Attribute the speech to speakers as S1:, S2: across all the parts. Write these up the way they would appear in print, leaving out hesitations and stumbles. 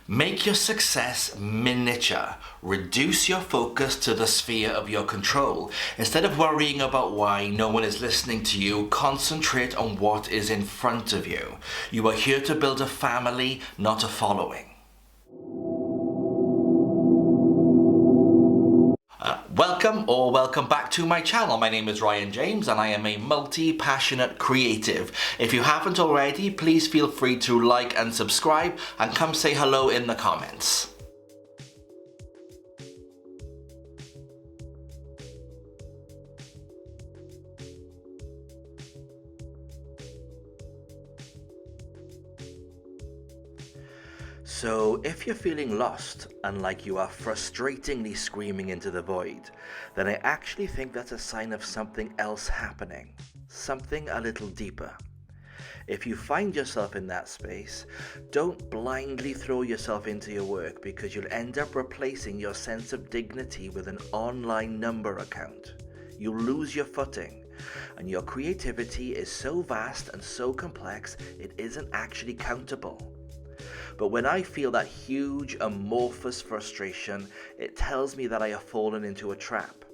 S1: Make your success miniature. Reduce your focus to the sphere of your control. Instead of worrying about why no one is listening to you, concentrate on what is in front of you. You are here to build a family, not a following. Welcome back to my channel. My name is Ryan James and I am a multi-passionate creative. If you haven't already, please feel free to like and subscribe and come say hello in the comments. So if you're feeling lost and like you are frustratingly screaming into the void, then I actually think that's a sign of something else happening, something a little deeper. If you find yourself in that space, don't blindly throw yourself into your work because you'll end up replacing your sense of dignity with an online number account. You'll lose your footing, and your creativity is so vast and so complex it isn't actually countable. But when I feel that huge, amorphous frustration, it tells me that I have fallen into a trap.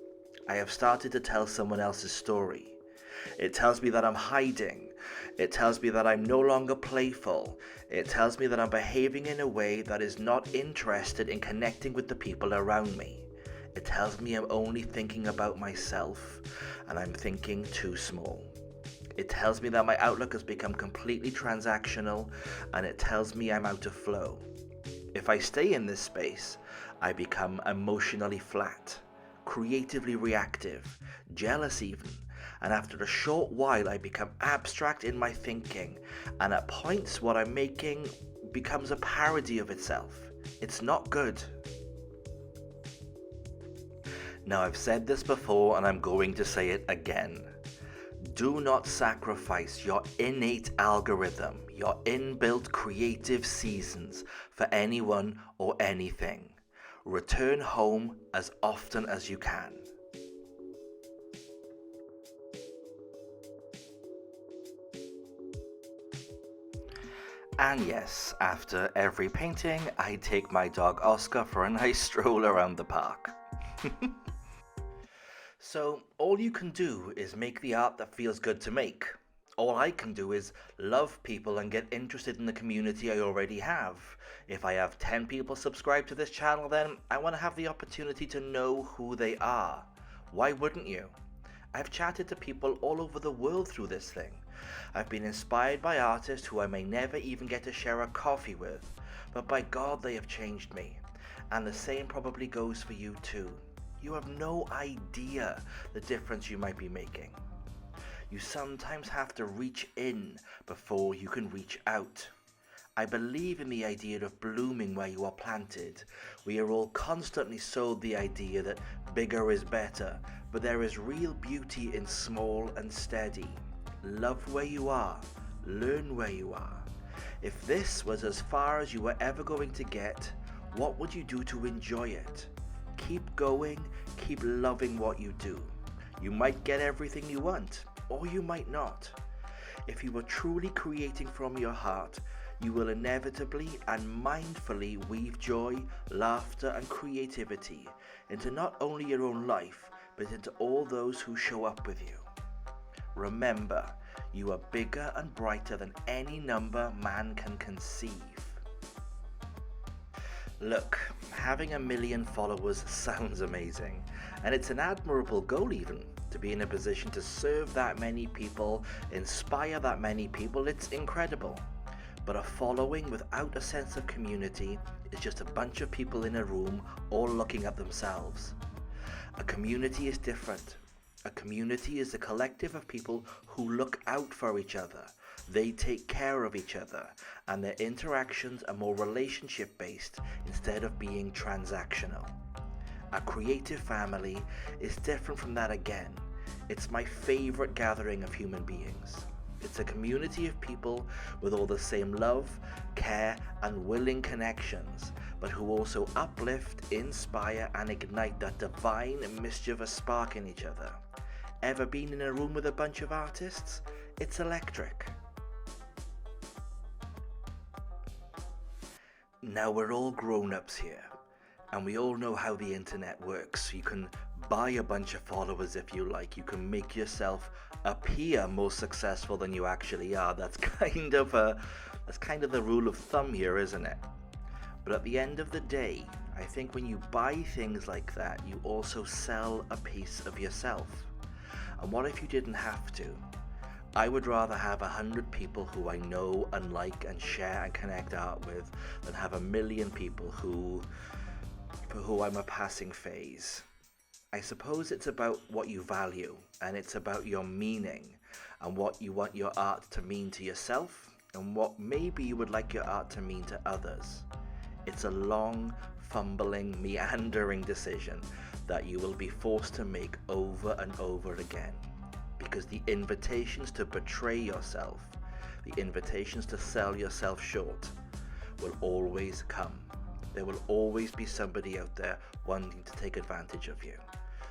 S1: I have started to tell someone else's story. It tells me that I'm hiding. It tells me that I'm no longer playful. It tells me that I'm behaving in a way that is not interested in connecting with the people around me. It tells me I'm only thinking about myself, and I'm thinking too small. It tells me that my outlook has become completely transactional, and it tells me I'm out of flow. If I stay in this space, I become emotionally flat, creatively reactive, jealous even, and after a short while I become abstract in my thinking, and at points what I'm making becomes a parody of itself. It's not good. Now I've said this before and I'm going to say it again. Do not sacrifice your innate algorithm, your inbuilt creative seasons for anyone or anything. Return home as often as you can. And yes, after every painting, I take my dog Oscar for a nice stroll around the park. So all you can do is make the art that feels good to make. All I can do is love people and get interested in the community I already have. If I have 10 people subscribed to this channel, then I want to have the opportunity to know who they are. Why wouldn't you? I've chatted to people all over the world through this thing. I've been inspired by artists who I may never even get to share a coffee with, but by God they have changed me. And the same probably goes for you too. You have no idea the difference you might be making. You sometimes have to reach in before you can reach out. I believe in the idea of blooming where you are planted. We are all constantly sold the idea that bigger is better, but there is real beauty in small and steady. Love where you are. Learn where you are. If this was as far as you were ever going to get, what would you do to enjoy it? Keep going, keep loving what you do. You might get everything you want, or you might not. If you are truly creating from your heart, you will inevitably and mindfully weave joy, laughter, and creativity into not only your own life, but into all those who show up with you. Remember, you are bigger and brighter than any number man can conceive. Look, having 1 million followers sounds amazing, and it's an admirable goal even, to be in a position to serve that many people, inspire that many people, it's incredible. But a following without a sense of community is just a bunch of people in a room all looking at themselves. A community is different. A community is a collective of people who look out for each other. They take care of each other, and their interactions are more relationship-based instead of being transactional. A creative family is different from that again. It's my favorite gathering of human beings. It's a community of people with all the same love, care, and willing connections, but who also uplift, inspire, and ignite that divine mischievous spark in each other. Ever been in a room with a bunch of artists? It's electric. Now we're all grown-ups here, and we all know how the internet works. You can buy a bunch of followers if you like. You can make yourself appear more successful than you actually are. That's kind of the rule of thumb here, isn't it? But at the end of the day, I think when you buy things like that, you also sell a piece of yourself. And what if you didn't have to? I would rather have 100 people who I know and like and share and connect art with than have 1 million people for who I'm a passing phase. I suppose it's about what you value, and it's about your meaning and what you want your art to mean to yourself and what maybe you would like your art to mean to others. It's a long, fumbling, meandering decision that you will be forced to make over and over again. Because the invitations to betray yourself, the invitations to sell yourself short, will always come. There will always be somebody out there wanting to take advantage of you.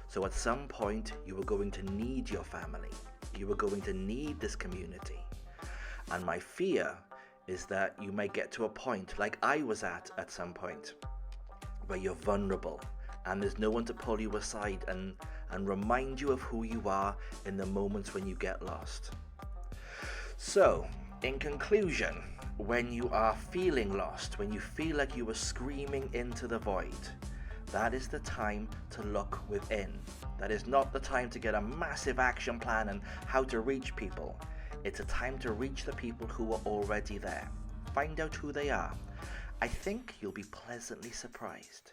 S1: So at some point, you are going to need your family. You are going to need this community. And my fear is that you may get to a point, like I was at some point, where you're vulnerable and there's no one to pull you aside and remind you of who you are in the moments when you get lost. So, in conclusion, when you are feeling lost, when you feel like you are screaming into the void, that is the time to look within. That is not the time to get a massive action plan and how to reach people. It's a time to reach the people who are already there. Find out who they are. I think you'll be pleasantly surprised.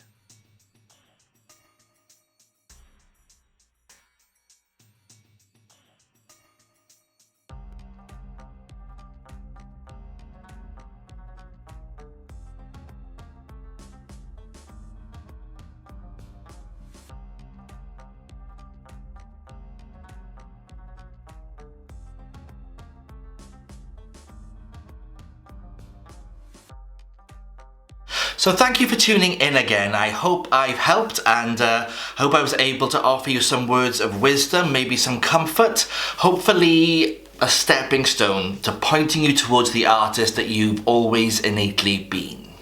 S1: So thank you for tuning in again. I hope I've helped and hope I was able to offer you some words of wisdom, maybe some comfort, hopefully a stepping stone to pointing you towards the artist that you've always innately been.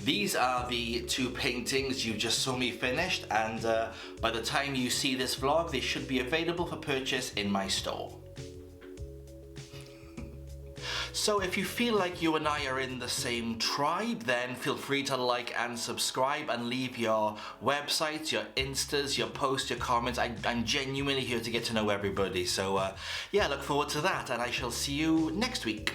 S1: These are the 2 paintings you just saw me finished, and by the time you see this vlog, they should be available for purchase in my store. So if you feel like you and I are in the same tribe, then feel free to like and subscribe and leave your websites, your instas, your posts, your comments. I'm genuinely here to get to know everybody. So yeah, look forward to that, and I shall see you next week.